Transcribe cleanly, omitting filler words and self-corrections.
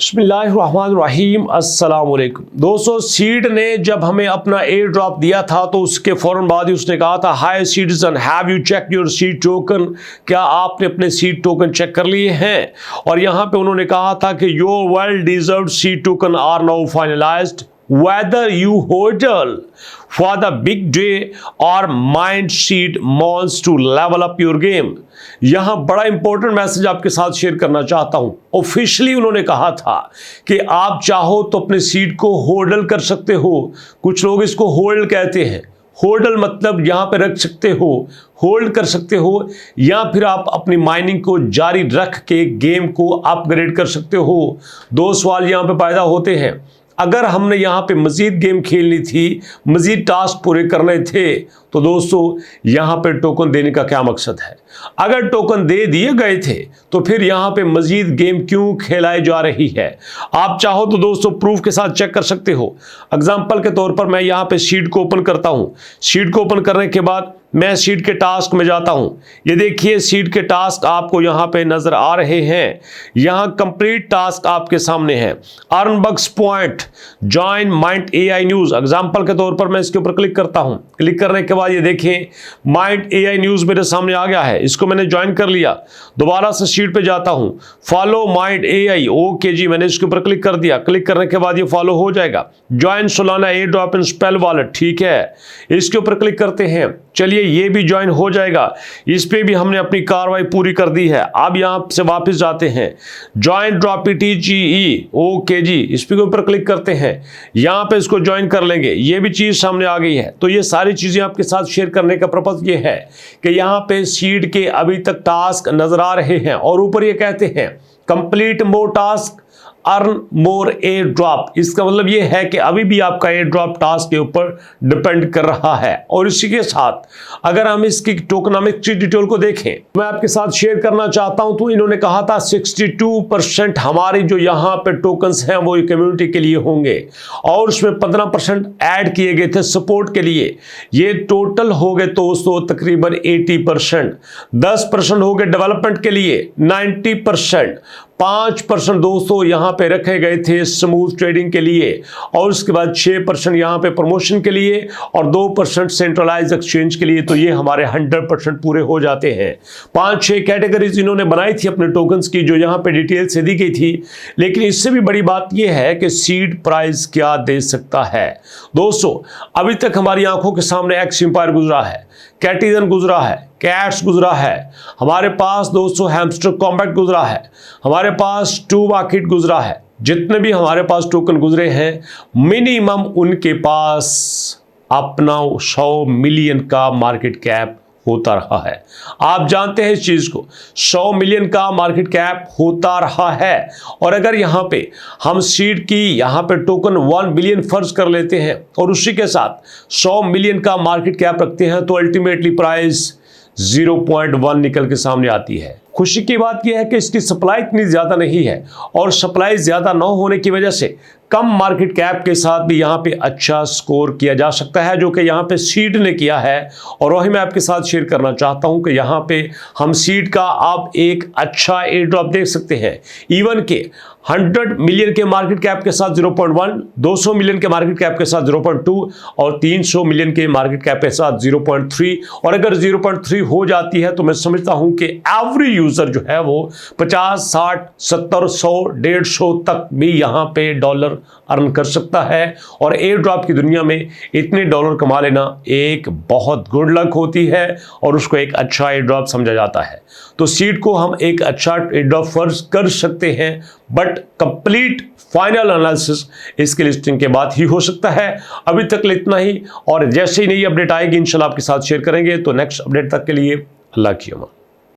बिस्मिल्लाहिर्रहमानिर्रहीम अस्सलाम वालेकुम दोस्तों, सीड ने जब हमें अपना एयर ड्रॉप दिया था तो उसके फौरन बाद ही उसने कहा था, hi citizen, have you check your seed token, क्या आपने अपने सीड टोकन चेक कर लिए हैं। और यहाँ पे उन्होंने कहा था कि your well deserved seed token are now finalised whether you hodl for the big day or mind seed mons to level up your game। यहां बड़ा इंपॉर्टेंट मैसेज आपके साथ शेयर करना चाहता हूं। ऑफिशियली उन्होंने कहा था कि आप चाहो तो अपने सीड को होल्ड कर सकते हो। कुछ लोग इसको होल्ड कहते हैं। होल्डल मतलब यहां पे रख सकते हो, होल्ड कर सकते हो, या फिर आप अपनी माइनिंग को जारी रख के गेम को अपग्रेड कर सकते हो। दो सवाल यहां पे पैदा होते हैं। अगर हमने यहाँ पे मजीद गेम खेलनी थी, मजीद टास्क पूरे करने थे, तो दोस्तों यहाँ पे टोकन देने का क्या मकसद है। अगर टोकन दे दिए गए थे तो फिर यहाँ पे मजीद गेम क्यों खेलाई जा रही है। आप चाहो तो दोस्तों प्रूफ के साथ चेक कर सकते हो। एग्जाम्पल के तौर पर मैं यहाँ पे शीट को ओपन करता हूँ। शीट को ओपन करने के बाद मैं सीट के टास्क में जाता हूं। ये देखिए सीट के टास्क आपको यहां पे नजर आ रहे हैं। यहां कंप्लीट टास्क आपके सामने है। Earn bucks point, join mind AI news. Example के तौर पर मैं इसके ऊपर क्लिक करता हूं। क्लिक करने के बाद ये देखिए माइंड एआई न्यूज मेरे सामने आ गया है। इसको मैंने ज्वाइन कर लिया। दोबारा से शीट पे जाता हूं। फॉलो माइंड एआई, ओके जी, मैंने इसके ऊपर क्लिक कर दिया। क्लिक करने के बाद ये फॉलो हो जाएगा। Join Solana air drop in spell wallet, ठीक है, इसके ऊपर क्लिक करते हैं। चलिए ये भी ज्वाइन हो जाएगा। इस पे भी हमने अपनी कार्रवाई पूरी कर दी है। अब यहां से वापस जाते हैं। ज्वाइन ड्रॉप टीजीई, ओके जी, इस पे ऊपर क्लिक करते हैं। यहां पे इसको ज्वाइन कर लेंगे। ये भी चीज सामने आ गई है। तो ये सारी चीजें आपके साथ शेयर करने का पर्पस ये है कि यहां पे सीड के अभी तक टास्क नजर आ रहे हैं और ऊपर ये कहते हैं complete more task earn more air drop. इसका मतलब ये है कि अभी भी आपका एयर ड्रॉप टास्क के ऊपर डिपेंड कर रहा है। और इसी के साथ अगर हम इसकी टोकनामिक्स डिटेल को देखें, मैं आपके साथ शेयर करना चाहता हूं। तो इन्होंने कहा था 62% हमारी जो यहाँ पे टोकन्स हैं वो कम्युनिटी के लिए होंगे और उसमें 15% ऐड किए गए थे सपोर्ट के लिए। ये टोटल हो गए दोस्तों तकरीबन 80%। 10% हो गए डेवलपमेंट के लिए, 90%। 5% दोस्तों यहां पे रखे गए थे स्मूथ ट्रेडिंग के लिए और उसके बाद 6% यहां पे प्रमोशन के लिए और 2% सेंट्रलाइज एक्सचेंज के लिए। तो ये हमारे 100% पूरे हो जाते हैं। 5-6 कैटेगरीज इन्होंने बनाई थी अपने टोकन्स की जो यहां पे डिटेल से दी गई थी। लेकिन इससे भी बड़ी बात यह है कि सीड प्राइस क्या दे सकता है। दोस्तों अभी तक हमारी आंखों के सामने एक्स एम्पायर गुजरा है, कैटिजन गुजरा है, कैट्स गुजरा है, हमारे पास दोस्तों हैमस्टर कॉम्बैट गुजरा है, हमारे पास टू मार्केट गुजरा है। जितने भी हमारे पास टोकन गुजरे हैं मिनिमम उनके पास अपना 100 मिलियन का मार्केट कैप होता रहा है। आप जानते हैं इस चीज को, 100 मिलियन का मार्केट कैप होता रहा है। और अगर यहां पे हम सीड की यहां पे टोकन 1 बिलियन फर्ज कर लेते हैं और उसी के साथ 100 मिलियन का मार्केट कैप रखते हैं तो अल्टीमेटली प्राइस 0.1 निकल के सामने आती है। खुशी की बात यह है कि इसकी सप्लाई इतनी ज्यादा नहीं है और सप्लाई ज्यादा न होने की वजह से कम मार्केट कैप के साथ भी यहाँ पे अच्छा स्कोर किया जा सकता है, जो कि यहाँ पे सीड ने किया है। और वही मैं आपके साथ शेयर करना चाहता हूँ कि यहाँ पे हम सीड का आप एक अच्छा एयर ड्रॉप देख सकते हैं। इवन के 100 मिलियन के मार्केट कैप के साथ 0.1, 200 मिलियन के मार्केट कैप के साथ 0.2 और 300 मिलियन के मार्केट कैप के साथ 0.3। और अगर 0.3 हो जाती है तो मैं समझता हूं कि एवरी यूजर जो है वो 50, 60, 70, 100, 150 तक भी यहां पे डॉलर अर्न कर सकता है। और एयर ड्रॉप की दुनिया में इतने डॉलर कमा लेना एक बहुत गुड लक होती है और उसको एक अच्छा एयर ड्रॉप समझा जाता है। तो सीड को हम एक अच्छा एयर ड्रॉप फर्ज कर सकते हैं, बट कंप्लीट फाइनल एनालिसिस इसकी लिस्टिंग के बाद ही हो सकता है। अभी तक इतना ही, और जैसे ही नई अपडेट आएगी इंशाल्लाह आपके साथ शेयर करेंगे। तो नेक्स्ट अपडेट तक के लिए अल्लाह की अमान।